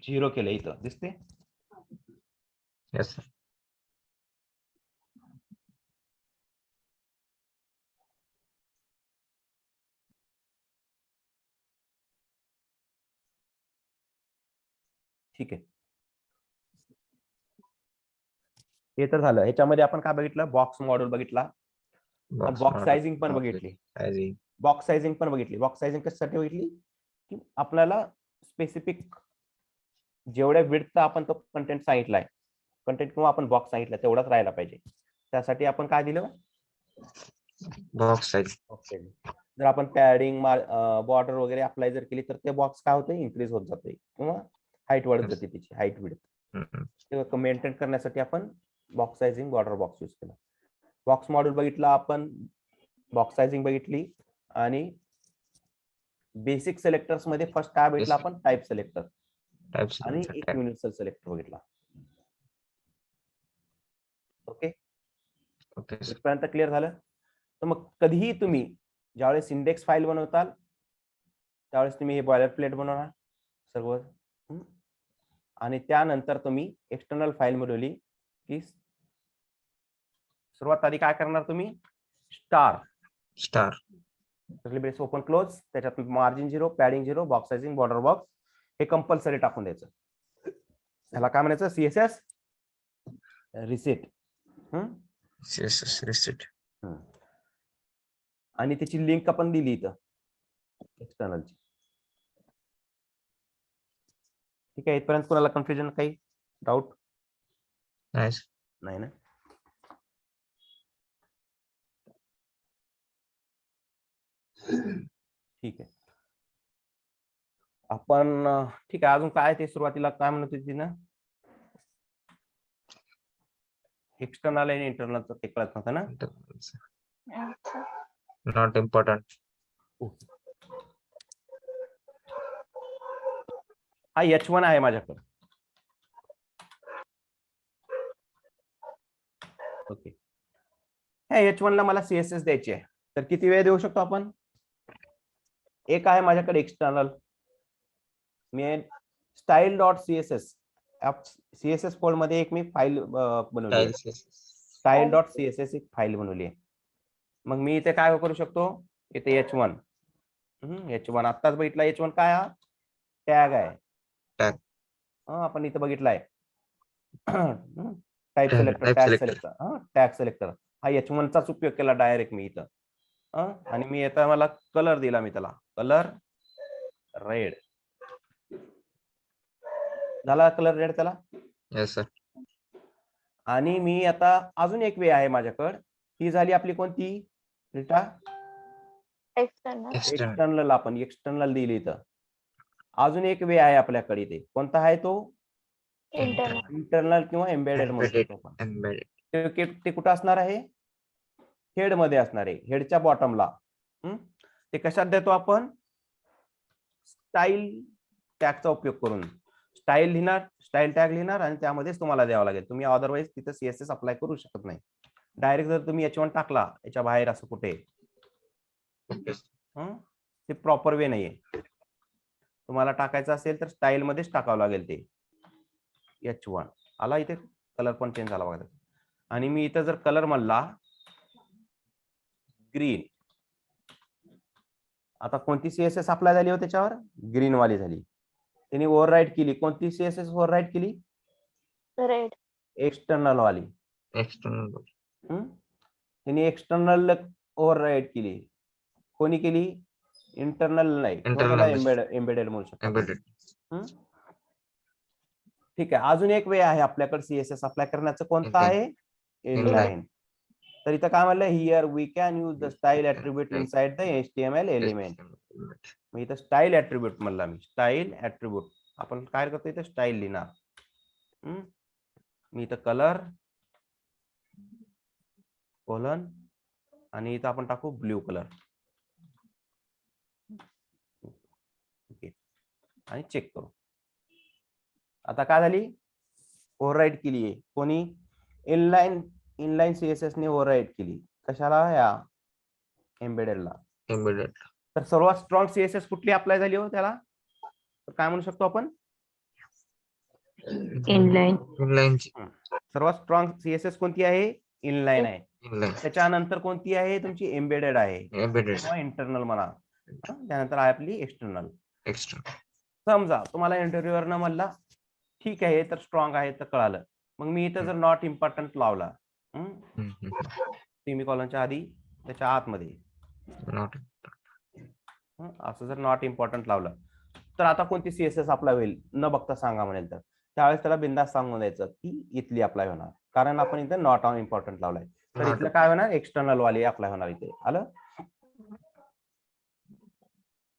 0 केलंय. इथं दिसते. Yes sir. ठीक आहे, हे तर झालं. ह्याच्यामध्ये आपण काय बघितलं, बॉक्स मॉड्यूल बघितला, बॉक्स साइजिंग पण बघितली, बॉक्स साइजिंग पण बघितली. बॉक्स साइजिंग कशासाठी बघितली, की आपल्याला स्पेसिफिक जेवढ्या विड्थचा आपण तो कंटेंट सांगितलाय, कंटेंट किंवा आपण बॉक्स सांगितला तेवढाच राहायला पाहिजे. त्यासाठी आपण काय दिलं, बॉक्स साइज. जर आपण पॅडिंग बॉर्डर वगैरे अप्लाय जर केली तर ते बॉक्स काय होते, इन्क्रीज होत जाते किंवा हाईट वाढत जाते त्याची, हाईट विड्थ मेंटेन करण्यासाठी आपण box sizing border box use केला. बॉक्स मॉड्यूल बघितला आपण, बॉक्स साइजिंग बघितली, आणि बेसिक सिलेक्टर्स मध्ये फर्स्ट काय बघितलं आपण, टाइप सिलेक्टर आणि एक युनिव्हर्सल सिलेक्टर बघितला. Okay, okay sir. इथपर्यंत क्लिअर झालं. तर मग कधीही तुम्ही ज्यावेळेस इंडेक्स फाईल बनवताल त्यावेळेस तुम्ही हे बॉयलर प्लेट बनवणार सर्व, आणि त्यानंतर तुम्ही एक्सटर्नल फाईल मिळवली की सुरुवात आधी काय करणार तुम्ही, स्टार ब्रेस ओपन क्लोज, त्याच्यात margin 0, padding 0, box sizing, border box हे कंपल्सरी टाकून द्यायचं. ह्याला काय म्हणायचं, सीएसएस रिसेट. रिसेट. आणि त्याची लिंक आपण दिली इथं एक्सटर्नलची. ठीक आहे, इथपर्यंत कोणाला कन्फ्युजन, काही डाऊट नाही ना. ठीक आहे, आपण ठीक आहे. अजून काय ते सुरुवातीला काय म्हणत होती ना, एक्सटर्नल आणि इंटरनलचं ते कळत नव्हतं ना. Not important. हा H1 आहे माझ्याकडे. ओके, ह्या H1 ला मला सीएसएस द्यायची आहे, तर किती वेळ देऊ शकतो आपण. एक आहे माझ्याकडे एक्सटर्नल, मी style dot CSS CSS folder मध्ये एक मी फाईल बनवली आहे, स्टाईल डॉट सीएसएस एक फाईल बनवली आहे. मग मी इथे काय करू शकतो, इथे H1 आत्ताच बघितला. H1 काय, हा टॅग आहे. आपण इथं बघितलाय टाइप सिलेक्टर, टॅग सिलेक्टर हा H1 चाच उपयोग केला डायरेक्ट मी इथं. आणि मी आता मला कलर दिला, मी त्याला कलर रेड झाला, कलर रेड त्याला. Yes sir. आणि मी आता अजून एक वे आहे माझ्याकडे, ती झाली आपली कोणती, एक्सटर्नल. आपण एक्सटर्नल दिली इथं. अजून एक वे आहे आपल्याकडे इथे, कोणता आहे तो, इंटरनल किंवा एम्बेडेड म्हणतो आपण. ते कुठं असणार आहे, हेड मध्ये असणार आहे, हेडच्या बॉटमला. ते कशात देतो आपण, स्टाईल टॅगचा उपयोग करून स्टाईल लिहिणार, स्टाईल टॅग लिहिणार आणि त्यामध्येच तुम्हाला द्यावं लागेल. तुम्ही अदरवाईज तिथं सीएसएस अप्लाय करू शकत नाही. डायरेक्ट जर तुम्ही H1 टाकला याच्या बाहेर असं कुठे, ते प्रॉपर वे नाहीये. तुम्हाला टाकायचं असेल तर स्टाईल मध्येच टाकावं लागेल. ते H1 आला, इथे कलर पण चेंज झाला बघा. आणि मी इथं जर कलर म्हणला ग्रीन, आता कोणती सीएसएस अप्लाय झाली हो त्याच्यावर, ग्रीन वाली झाली. त्यांनी ओव्हरराईट केली, कोणती सीएसएस ओव्हरराईट केली, रेड, एक्सटर्नल वाली. त्यांनी एक्सटर्नल ओव्हरराईट केली, कोणी केली, इंटरनल नाही, एम्बेडेड म्हणू शकतो. ठीक आहे. अजून एक वे आहे आपल्याकडे सीएसएस अप्लाय करण्याचं, कोणतं आहे? इनलाईन. तर इथं काय म्हणलं, here we can use the style attribute inside the HTML element. मग इथं स्टाईल ऍट्रिब्यूट म्हणला मी, स्टाईल ऍट्रिब्यूट. आपण काय करतो इथं स्टाईल लिहिणार. मी इथं कलर कोलन आणि इथं आपण टाकू ब्ल्यू कलर आणि चेक करू. आता काय झाली, ओव्हरराईड केली आहे कोणी? इनलाईन सीएसएस ने ओव्हरराईड केली. कशाला? या एम्बेडेडला. तर सर्वात स्ट्रॉंग सीएसएस कुठली अप्लाय झाली हो त्याला? तर काय म्हणू शकतो आपण? इनलाईन. सर्वात स्ट्रॉंग सीएसएस कोणती आहे? इनलाईन आहे. त्याच्यानंतर कोणती आहे तुमची? एम्बेडेड आहे किंवा इंटरनल म्हणा. त्यानंतर आहे आपली एक्सटर्नल. समजा तुम्हाला इंटरव्ह्यूअरनं म्हणला ठीक आहे तर स्ट्रॉंग आहे तर कळालं, मग मी इथं जर नॉट इम्पॉर्टंट लावला सेमीकॉलनच्या आधी त्याच्या आतमध्ये असं जर नॉट इम्पॉर्टंट लावलं तर आता कोणती सीएसएस अप्लाय होईल न बघता सांगा म्हणेल, तर त्यावेळेस त्याला बिंदास सांगून द्यायचं की इथली अप्लाय होणार, कारण आपण इथं नॉट ऑन इम्पॉर्टंट लावलाय. तर इथलं काय होणार? एक्सटर्नल वाली अप्लाय होणार इथे. आलं?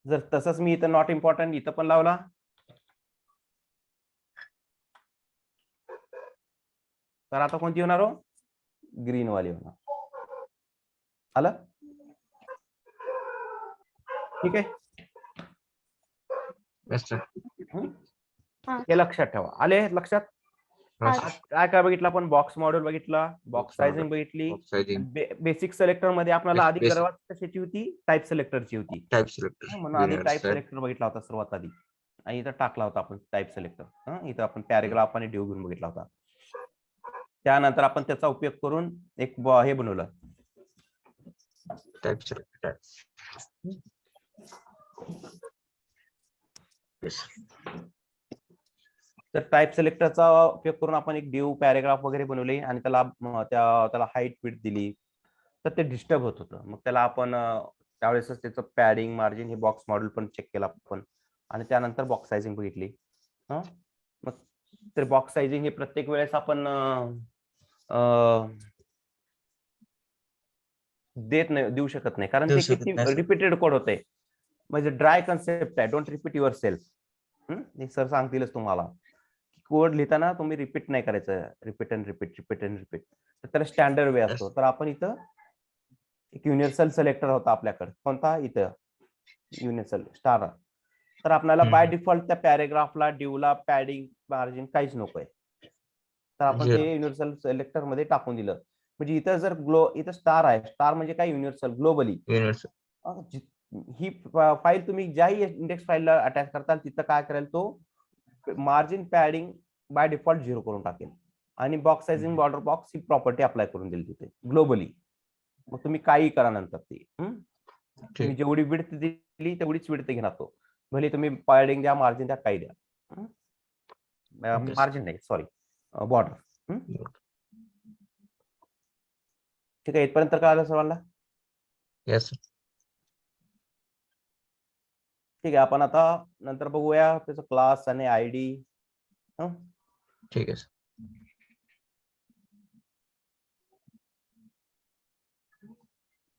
जर तसंच मी इथं नॉट इम्पॉर्टंट इथं पण लावला तर आता कोणती होणार हो? ग्रीन वाली होणार. आलं? ठीक आहे. हे लक्षात ठेवा. आले लक्षात? काय काय बघितलं आपण? बॉक्स मॉड्यूल बघितला, बॉक्स साइजिंग बघितली, बेसिक सिलेक्टर मध्ये आपल्याला आधी गरज कशाची होती? टाइप सिलेक्टरची होती. म्हणून आधी टाइप सिलेक्टर बघितला होता सर्वात आधी, आणि इथं टाकला होता आपण टाइप सिलेक्टर. इथं आपण पॅरेग्राफ आणि डिव्ह घेऊन बघितला होता. त्यानंतर आपण त्याचा उपयोग करून एक हे बनवलं टाइप सिलेक्टर. तर टाइप सिलेक्टरचा उपयोग करून आपण एक डिव्ह पॅरेग्राफ वगैरे बनवले आणि त्याला हाईट विड्थ दिली, तर ते डिस्टर्ब होत होतं. मग त्याला आपण त्यावेळेस त्याचं पॅडिंग मार्जिन हे बॉक्स मॉड्यूल पण चेक केला आपण, आणि त्यानंतर बॉक्स साइजिंग बघितली. मग तर बॉक्स साइजिंग हे प्रत्येक वेळेस आपण देऊ शकत नाही, कारण ते किती रिपीटेड कोड होते. म्हणजे ड्राय कन्सेप्ट आहे, don't repeat yourself. Sir सांगतीलच तुम्हाला कोड लिहिताना तुम्ही रिपीट नाही करायचं, रिपीट अँड रिपीट. तर त्याला स्टँडर्ड वे असतो. तर आपण इथं एक युनिव्हर्सल सिलेक्टर होता आपल्याकडे, कोणता? इथं युनिव्हर्सल स्टार. तर आपल्याला बाय डिफॉल्ट त्या पॅरेग्राफला डिव्हला पॅडिंग मार्जिन काहीच नकोय, तर आपण ते युनिव्हर्सल सिलेक्टर मध्ये टाकून दिलं. म्हणजे इथं जर इथं स्टार आहे, स्टार म्हणजे काय? Universal, globally. ही फाईल तुम्ही ज्याही इंडेक्स फाईलला अटॅच करताल तिथं काय करेल, तो मार्जिन पॅडिंग बाय डिफॉल्ट 0 करून टाकेल, आणि बॉक्स साइजिंग बॉर्डर बॉक्स ही प्रॉपर्टी अप्लाय करून दिली तिथे ग्लोबली. मग तुम्ही काही करा नंतर ती तुम्ही जेवढी विड्थ दिली तेवढीच विड्थ घेणार तो, भले तुम्ही पॅडिंग द्या, मार्जिन द्या, काही द्या. मार्जिन नाही, सॉरी, बॉर्डर. ठीक आहे. इथपर्यंत कळालं सर्वांना? येस. ठीक आहे. आपण आता नंतर बघूया त्याचं क्लास आणि आयडी. ठीक आहे.